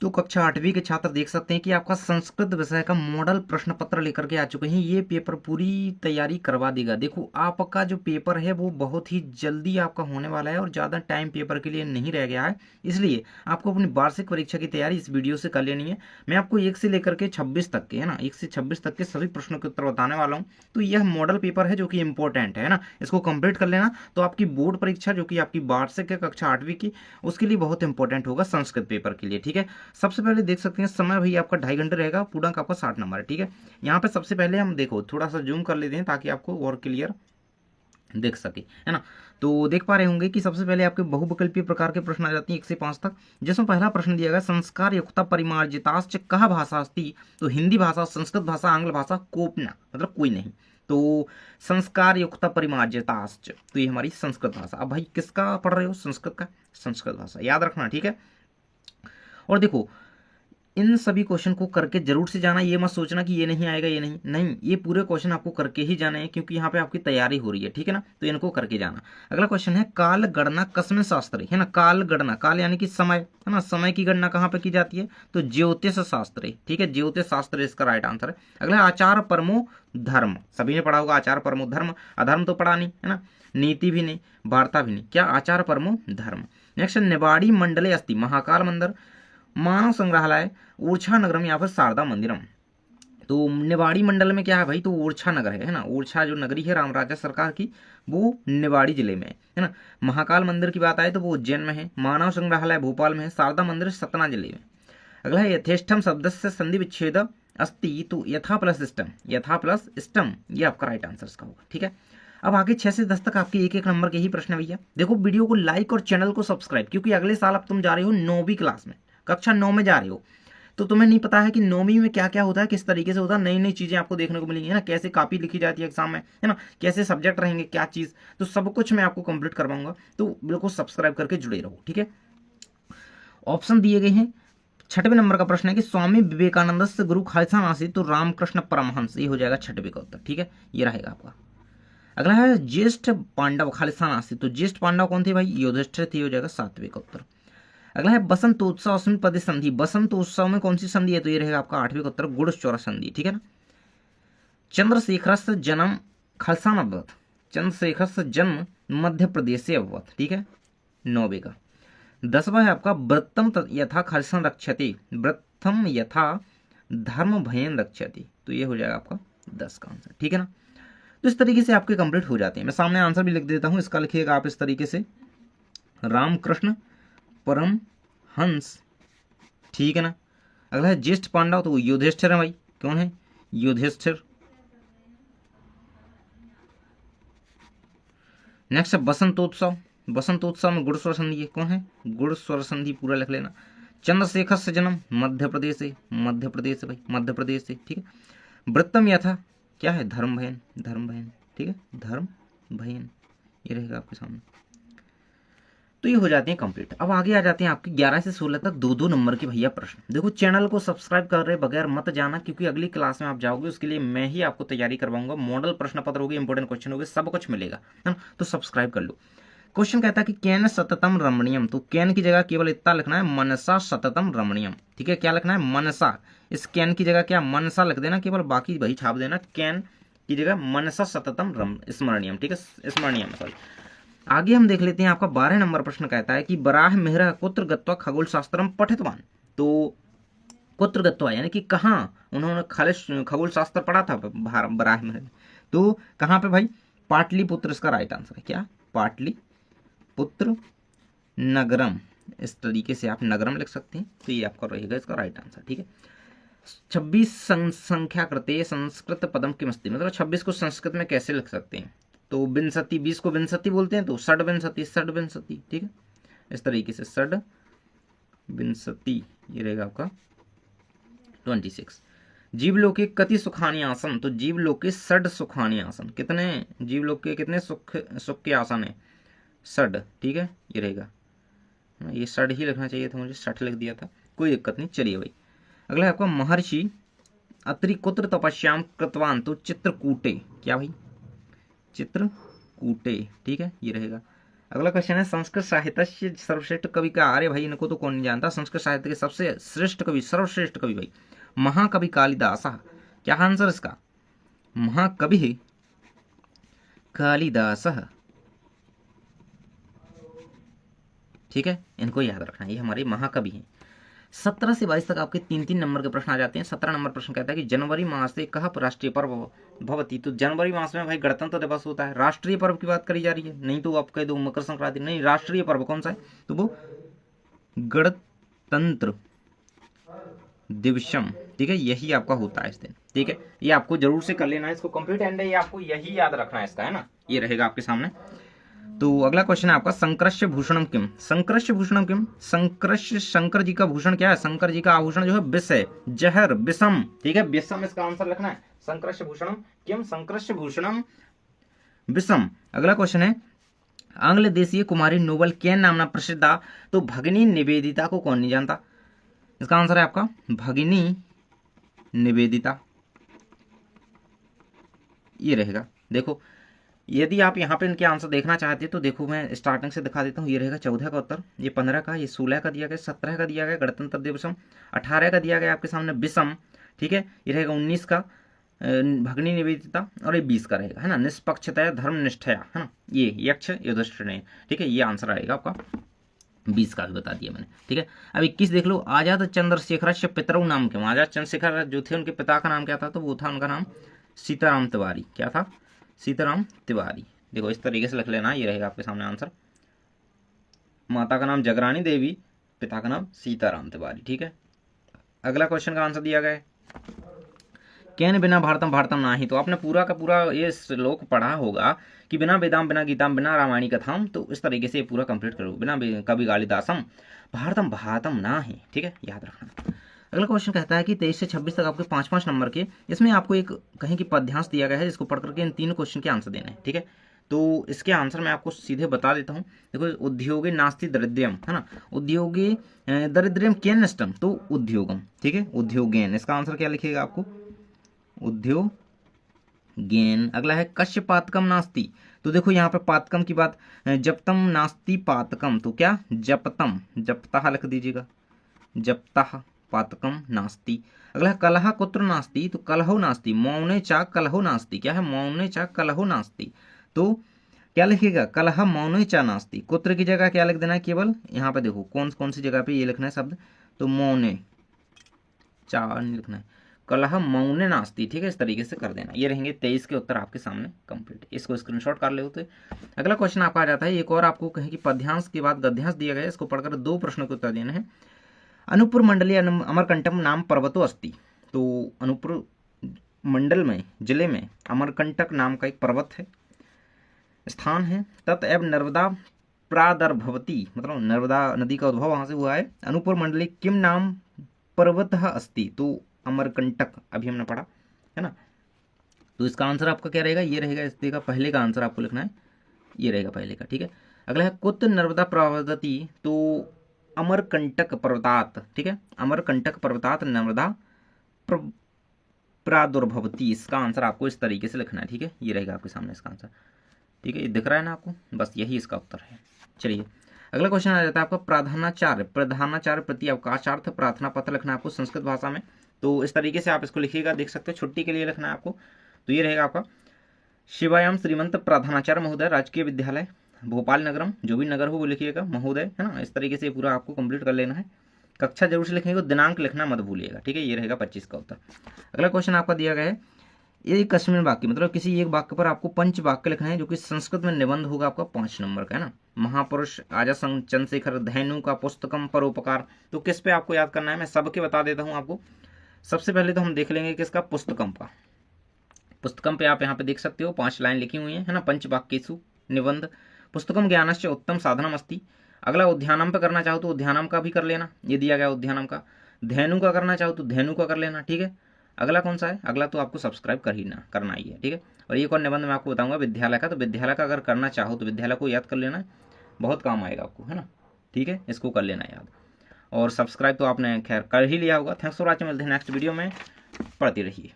तो कक्षा 8वीं के छात्र देख सकते हैं कि आपका संस्कृत विषय का मॉडल प्रश्न पत्र लेकर के आ चुके हैं। ये पेपर पूरी तैयारी करवा देगा। देखो आपका जो पेपर है वो बहुत ही जल्दी आपका होने वाला है और ज़्यादा टाइम पेपर के लिए नहीं रह गया है, इसलिए आपको अपनी वार्षिक परीक्षा की तैयारी इस वीडियो से कर लेनी है। मैं आपको 1 से लेकर के 26 तक के, है ना, 1 से 26 तक के सभी प्रश्नों के उत्तर बताने वाला हूँ। तो यह मॉडल पेपर है जो कि इंपॉर्टेंट है ना, इसको कंप्लीट कर लेना। तो आपकी बोर्ड परीक्षा जो कि आपकी वार्षिक है कक्षा 8वीं की, उसके लिए बहुत इंपॉर्टेंट होगा संस्कृत पेपर के लिए। ठीक है, सबसे पहले देख सकते हैं समय भाई आपका 2.5 घंटे रहेगा, पूर्णांक आपका 60 नंबर है। ठीक है, यहाँ पे सबसे पहले हम देखो थोड़ा सा जूम कर लेते हैं ताकि आपको और क्लियर देख सके, है ना। तो देख पा रहे होंगे कि सबसे पहले आपके बहुविकल्पीय प्रकार के प्रश्न आ जाते हैं 1 से 5 तक, जिसमें पहला प्रश्न दिया गया संस्कार युक्ता परिमार्जिताश्च कह भाषा अस्ति। तो हिंदी भाषा, संस्कृत भाषा, आंग्ल भाषा, कोपना मतलब कोई नहीं। तो संस्कार युक्ता परिमार्जिताश्च, तो ये हमारी संस्कृत भाषा। अब भाई किसका पढ़ रहे हो? संस्कृत का, संस्कृत भाषा याद रखना। ठीक है, और देखो इन सभी क्वेश्चन को करके जरूर से जाना, ये मत सोचना कि ये नहीं आएगा, ये नहीं नहीं, ये पूरे क्वेश्चन आपको करके ही जाने हैं क्योंकि यहाँ पे आपकी तैयारी हो रही है। ठीक है ना, तो इनको करके जाना। अगला क्वेश्चन है काल गणना कस्मिन् शास्त्रे, है ना। काल गणना, काल यानी कि समय, है ना, समय की गणना कहाँ पे की जाती है? तो ज्योतिष शास्त्रे। ठीक है, ज्योतिष शास्त्र इसका राइट आंसर है। अगला आचार परमो धर्म, सभी ने पढ़ा होगा आचार परमो धर्म। अधर्म तो पढ़ा नहीं, है ना, नीति भी नहीं, वार्ता भी नहीं, क्या आचार परमो धर्म। नेक्स्ट, निवाड़ी मंडले अस्ति महाकाल मंदिर, मानव संग्रहालय, ऊर्छा नगरम या फिर शारदा मंदिरम। तो निवाड़ी मंडल में क्या है भाई? तो ऊर्छा नगर है ना, ऊर्छा जो नगरी है राम राजा सरकार की, वो निवाड़ी जिले में है ना। महाकाल मंदिर की बात आए तो वो उज्जैन में है, मानव संग्रहालय भोपाल में है, शारदा मंदिर सतना जिले में। अगला है यथेष्टम शब्द से संधि विच्छेद अस्ति, तो यथा प्लस इष्टम, यथा प्लस इष्टम, ये आपका राइट आंसर इसका होगा। ठीक है, अब आगे 6 से 10 तक आपके एक एक नंबर के ही प्रश्न भैया। देखो वीडियो को लाइक और चैनल को सब्सक्राइब, क्योंकि अगले साल अब तुम जा रहे हो 9वीं क्लास में, कक्षा 9 में जा रहे हो, तो तुम्हें नहीं पता है कि 9वीं में क्या क्या होता है, किस तरीके से होता है, नई नई चीजें आपको देखने को मिलेंगी, है ना, कैसे कॉपी लिखी जाती है एग्जाम में, है ना, कैसे सब्जेक्ट रहेंगे, क्या चीज, तो सब कुछ मैं आपको कंप्लीट करवाऊंगा। तो बिल्कुल सब्सक्राइब करके जुड़े रहो। ठीक है, ऑप्शन दिए गए हैं। 6वें नंबर का प्रश्न है कि स्वामी विवेकानंद से गुरु खालसा नासी, तो रामकृष्ण परमहंस, ये हो जाएगा 6वें का उत्तर। ठीक है, ये रहेगा आपका। अगला है ज्येष्ठ पांडव खालिस्तान आसी, तो ज्येष्ठ पांडव कौन थे भाई? युधिष्ठिर थे, हो जाएगा 7वें का उत्तर। अगला है बसंतोत्सव अस्मिन् पदे संधि, बसंतोत्सव में कौन सी संधि है? तो ये रहेगा आपका 8वें का उत्तर, गुड़चौरा संधि। ठीक है ना। चंद्रशेखर जन्म खालसान अवत, चंद्रशेखर जन्म मध्य प्रदेश से अवत। ठीक है, 9वें का। 10वां है आपका व्रतम यथा खालसान रक्षति, व्रतम यथा धर्म भयन रक्षति, तो ये हो जाएगा आपका 10 का आंसर। ठीक है ना, तो इस तरीके से आपके कंप्लीट हो जाते हैं। मैं सामने आंसर भी लिख देता हूं, इसका लिखिएगा आप इस तरीके से, रामकृष्ण परम हंस। ठीक है ना। अगला है ज्येष्ठ पांडव, तो युधिष्ठिर है भाई, कौन है? युधिष्ठिर। नेक्स्ट है बसंतोत्सव, बसंतोत्सव में गुड़ स्वर संधि है, कौन है? गुड़ स्वर संधि, पूरा लिख लेना। चंद्रशेखर से जन्म मध्य प्रदेश से, मध्य प्रदेश से भाई, मध्य प्रदेश से। ठीक है, वृत्तम यथा, क्या है? धर्म भयन, धर्म भयन। ठीक है, धर्म भयन, ये रहेगा आपके सामने। तो ये हो जाते हैं कंप्लीट। अब आगे आ जाते हैं आपके 11 से 16 तक 2-2 नंबर के भैया प्रश्न। देखो चैनल को सब्सक्राइब कर रहे बगैर मत जाना, क्योंकि अगली क्लास में आप जाओगे उसके लिए मैं ही आपको तैयारी करवाऊंगा। मॉडल प्रश्न पत्र होगी, इंपोर्टेंट क्वेश्चन होगी, सब कुछ मिलेगा, है ना। तो सब्सक्राइब कर लो। क्वेश्चन कहता है कि कैन सततम रमणीयम, तो कैन की जगह केवल इतना लिखना है, मनसा सततम रमणीयम। ठीक है, क्या लिखना है? मनसा। इस कैन की जगह क्या मनसा लिख देना केवल, बाकी वही छाप देना, कैन की जगह मनसा सततम स्मरणीयम। ठीक है, स्मरणीयम, सॉरी। आगे हम देख लेते हैं, आपका 12 नंबर प्रश्न कहता है कि बराह मेहरा कुत्र गत्वा खगोल शास्त्रम पठितवान, तो कुत्र गत्वा यानी कि कहाँ उन्होंने खगोल शास्त्र पढ़ा था बराह मेहरा, तो कहाँ पे भाई? पाटलिपुत्र इसका राइट आंसर है। क्या? पाटलिपुत्र नगरम, इस तरीके से आप नगरम लिख सकते हैं, तो ये आपका रहेगा इसका राइट आंसर। ठीक है, 26 संख्या करते संस्कृत पदम की मस्ती, मतलब 26 को संस्कृत में कैसे लिख सकते हैं? तो विंशति, 20 को विंशति बोलते हैं, तो षड विंशति, षड विंशति। ठीक है, इस तरीके से षड विंशति, ये रहेगा आपका 26। जीवलोके कति सुखानी आसन, तो जीवलोके षड सुखानी आसन, कितने जीवलोक के कितने सुख के आसन है? षड। ठीक है, ये रहेगा, ये षड ही लिखना चाहिए था मुझे, 60 लिख दिया था, कोई दिक्कत नहीं। चलिए भाई, अगला है आपका महर्षि अत्रि कुत्र तपस्याम कृतवान, तो चित्रकूटे, क्या भाई? चित्रकूटे। ठीक है, ये रहेगा। अगला क्वेश्चन है संस्कृत साहित्य से सर्वश्रेष्ठ कवि का, अरे भाई इनको तो कौन नहीं जानता, संस्कृत साहित्य के सबसे श्रेष्ठ कवि, सर्वश्रेष्ठ कवि भाई महाकवि कालिदास। क्या आंसर इसका? महाकवि कालिदास। ठीक है, इनको याद रखना, ये हमारे महाकवि हैं। 17 से 22 तक आपके 3-3 नंबर के प्रश्न आ जाते हैं। 17 नंबर प्रश्न कहता है कि जनवरी मास से कह राष्ट्रीय पर्व भवती, तो जनवरी मास में भाई गणतंत्र दिवस होता है। राष्ट्रीय पर्व की बात करी जा रही है, नहीं तो आप कह दो मकर संक्रांति, नहीं, राष्ट्रीय पर्व कौन सा है? तो वो गणतंत्र दिवसम। ठीक है, यही आपका होता है इस दिन। ठीक है, ये आपको जरूर से कर लेना है इसको कंप्लीट, एंड ये आपको यही याद रखना है इसका, है ना, ये रहेगा आपके सामने। तो अगला क्वेश्चन है आपका संकृष्य भूषणम किम। संकृष्य भूषणम किम, संकृष्य शंकर जी का भूषण क्या है? शंकर जी का आभूषण जो है विष है, जहर, विषम। ठीक है, विषम इसका आंसर लिखना है। संकृष्य भूषणम किम, संकृष्य भूषणम विषम। अगला क्वेश्चन है आंग्ल देशीय कुमारी नोबल केन नामना प्रसिद्धा, तो भगिनी निवेदिता को कौन नहीं जानता? इसका आंसर है आपका भगिनी निवेदिता, ये रहेगा। देखो, यदि आप यहाँ पे इनके आंसर देखना चाहते हैं तो देखो मैं स्टार्टिंग से दिखा देता हूँ। ये रहेगा 14 का उत्तर, ये 15 का, ये 16 का दिया गया, 17 का दिया गया गणतंत्र दिवसम, 18 का दिया गया आपके सामने विषम। ठीक है, ये रहेगा 19 का भगिनी निवेदिता, और ये 20 का रहेगा, है ना, निष्पक्षतया धर्मनिष्ठया, है ना, ये यक्ष युधिष्ठिर। ठीक है, ये आंसर आएगा आपका। 20 का भी बता दिया मैंने। ठीक है, अब 21 देख लो, आजाद चंद्रशेखर से पितरऊ नाम क्यों? आजाद चंद्रशेखर जो थे उनके पिता का नाम क्या था? तो वो था उनका नाम सीताराम तिवारी। क्या था? सीताराम तिवारी। देखो इस तरीके से लिख लेना, ये रहेगा आपके सामने आंसर। माता का नाम जगरानी देवी, पिता का नाम सीताराम तिवारी। ठीक है, अगला क्वेश्चन का आंसर दिया गया है केन बिना भारतम भारतम नाही। तो आपने पूरा का पूरा ये श्लोक पढ़ा होगा कि बिना वेदाम बिना गीताम बिना रामायणी कथाम, तो इस तरीके से ये पूरा कंप्लीट करो, बिना कवि कालिदासम भारतम भारतम नाही। ठीक है, याद रखना। अगला क्वेश्चन कहता है कि 23 से 26 तक आपके 5-5 नंबर के, इसमें आपको एक कहीं की पद्यांश दिया गया है जिसको पढ़ करके इन 3 क्वेश्चन के आंसर देने हैं। ठीक है, तो इसके आंसर मैं आपको सीधे बता देता हूँ। देखो, उद्योगे नास्ति दरिद्रम, है ना, उद्योगे दरिद्रम केन नष्टम, तो उद्योगम। ठीक है, उद्योगेन, इसका आंसर क्या लिखिएगा आपको? उद्योगेन। अगला है कश्य पातकम नास्ति, तो देखो यहाँ पे पातकम की बात, जपतम नास्ति पातकम, तो क्या? जपतम, जपता लिख दीजिएगा, जपता पातकम नास्ति। अगला है कलह कुत्र नास्ति, तो कलहो नास्ति, मौने चा कलहो नास्ति। क्या है? मौने चा कलहो नास्ति, तो क्या लिखिएगा? कलह मौने चा नास्ति। कुत्र की जगह क्या लिख देना है? केवल यहाँ पे देखो कौन कौन सी जगह पे ये लिखना है शब्द, तो मौने चा नहीं लिखना है, कलह मौने नास्ति। ठीक है, इस तरीके से कर देना। ये रहेंगे 23 के उत्तर आपके सामने कंप्लीट, इसको स्क्रीनशॉट कर ले होते। अगला क्वेश्चन आपका आ जाता है, एक और आपको कहीं कि पद्यांश के बाद गद्यांश दिया गया है, इसको पढ़कर 2 प्रश्नों के उत्तर देना है। अनूपपुर मंडली अमरकंटक नाम पर्वतो अस्ति, तो अनूपपुर मंडल में, जिले में अमरकंटक नाम का एक पर्वत है, स्थान है। तत एव नर्मदा प्रादुर्भवती, मतलब नर्मदा नदी का उद्भव वहां से हुआ है। अनूपपुर मंडली किम नाम पर्वत अस्ति, तो अमरकंटक, अभी हमने पढ़ा है ना। तो इसका आंसर आपका क्या रहेगा? ये रहेगा, इसका का पहले का आंसर आपको लिखना है, ये रहेगा पहले का। ठीक है, अगला है कुत नर्मदा प्रवदति, तो अमरकंटक पर्वतात। ठीक है, अमरकंटक पर्वतात नर्मदा प्रादुर्भवती, इसका आंसर आपको इस तरीके से लिखना है। ठीक है, ये रहेगा आपके सामने इसका आंसर। ठीक है, ये दिख रहा है ना आपको, बस यही इसका उत्तर है। चलिए, अगला क्वेश्चन आ जाता है आपका प्रधानाचार्य, प्रधानाचार्य प्रति अवकाशार्थ प्रार्थना पत्र लिखना है आपको संस्कृत भाषा में। तो इस तरीके से आप इसको लिखिएगा, देख सकते हो, छुट्टी के लिए लिखना है आपको। तो ये रहेगा आपका शिवायाम श्रीमंत प्रधानाचार्य महोदय राजकीय विद्यालय भोपाल नगरम, जो भी नगर हो वो लिखिएगा महोदय, है ना। इस तरीके से पूरा आपको कंप्लीट कर लेना है। कक्षा जरूर से लिखेंगे, दिनांक लिखना मत भूलिएगा। ठीक है, ये रहेगा 25 का उत्तर। अगला क्वेश्चन आपका दिया गया है, एक कस्मिन वाक्य, मतलब किसी एक वाक्य पर आपको पंच वाक्य लिखना है, जो कि संस्कृत में निबंध होगा आपका 5 नंबर का, है ना। महापुरुष आजा चंद्रशेखर धैनु का पुस्तकम परोपकार, तो किस पे आपको याद करना है, मैं सबके बता देता हूँ आपको। सबसे पहले तो हम देख लेंगे किसका, पुस्तकम का। पुस्तकम पे आप यहाँ पे देख सकते हो 5 लाइन लिखी हुई है ना, पंच वाक्येषु निबंध पुस्तकम ज्ञानश्च उत्तम साधनम अस्ति। अगला उद्यानम पे करना चाहो तो उद्यानम का भी कर लेना, ये दिया गया उद्यानम का। धेनु का करना चाहो तो धेनु का कर लेना। ठीक है, अगला कौन सा है? अगला तो आपको सब्सक्राइब करना ही है। ठीक है, और एक और निबंध मैं आपको बताऊंगा विद्यालय का, तो विद्यालय का अगर करना चाहो तो विद्यालय को याद कर लेना, बहुत काम आएगा आपको, है ना। ठीक है, इसको कर लेना याद। और सब्सक्राइब तो आपने खैर कर ही लिया होगा। थैंक्स फॉर वॉचिंग, मिलते हैं नेक्स्ट वीडियो में, पढ़ते रहिए।